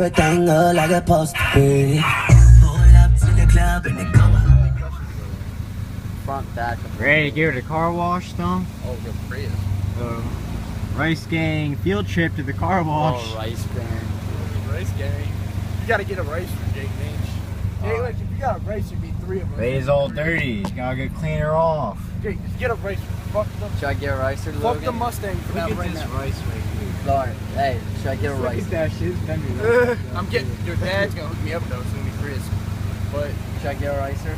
everything look like it's supposed to be. Pull up to the club and they go up. Front, back. Ready to give it a car wash, though? Oh, your Prius. Rice Gang field trip to the car wash. Oh, Rice Gang. Race gang. You gotta get a racer, Jake Lynch. Jake Lynch, if you got a racer, it'd be 3 of us. It's all dirty. Gotta go clean her off. Jake, just get a racer. Fuck Should I get a Ricer, the Logan? Mustang for that right now. rice right here. Lauren, hey, should I get a Ricer? that shit. I'm getting, your dad's gonna hook me up though, it's gonna be crisp. But Should I get a Ricer?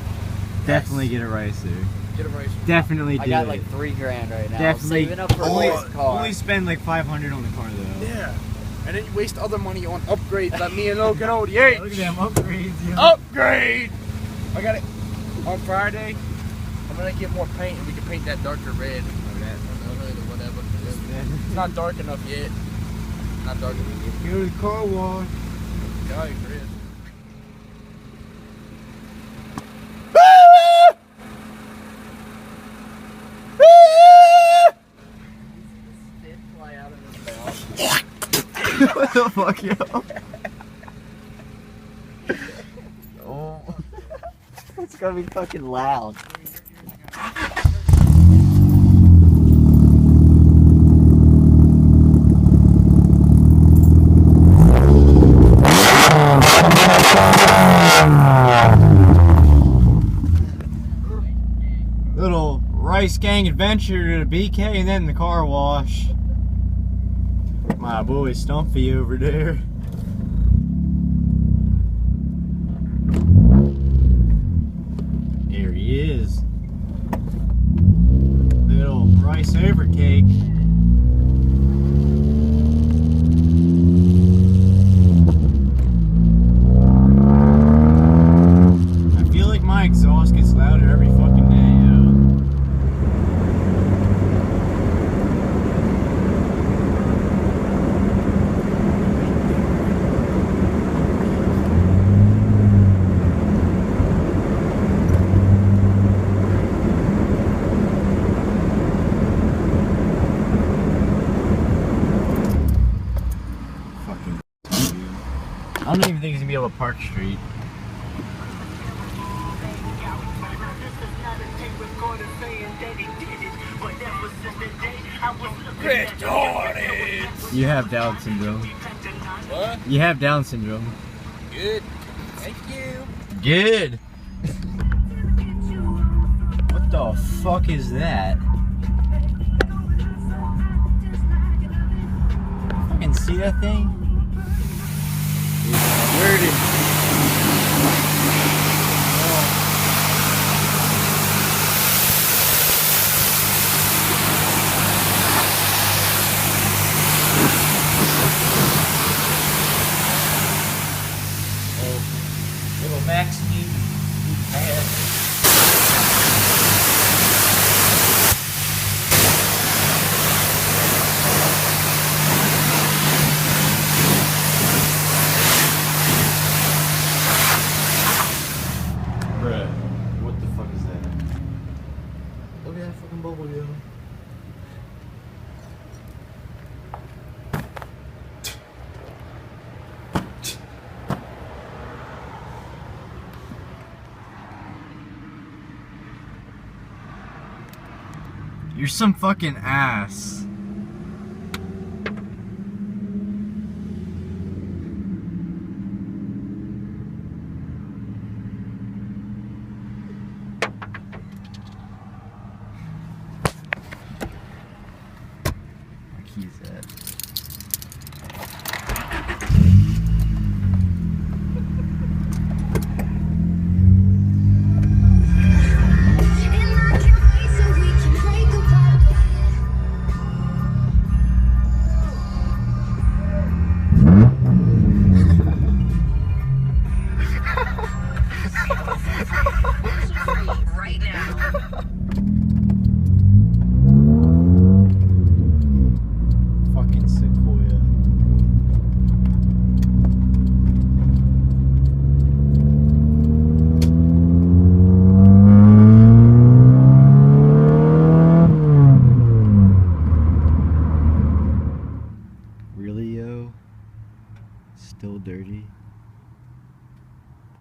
Definitely get a ricer. get a racer. Definitely do I got it. like $3 grand right now. Definitely. I'm saving up for a car. Only spend like $500 on the car though. Yeah. And then you waste other money on upgrades like me and Logan ODH. Look at them upgrades, yo. Upgrade! I got it on Friday. I'm gonna get more paint and we can paint that darker red. Or hood or whatever. It's not dark enough yet. Not dark enough yet. Go to the car wash. Yeah, Chris. What the fuck, yo? Oh. It's gonna be fucking loud. Little Rice Gang adventure to the BK and then the car wash. My boy Stumpy over there. There he is. Little rice overtake. I feel like my exhaust gets louder every fucking day, yo. I don't even think he's gonna be able to park straight. You have Down syndrome. What? You have Down syndrome. Good. Thank you. Good. What the fuck is that? Fucking see that thing? Where did? Little Max speed. Bruh, what the fuck is that? Look at that fucking bubble, yo. You're some fucking ass. My key's at. Right now. Fucking Still dirty.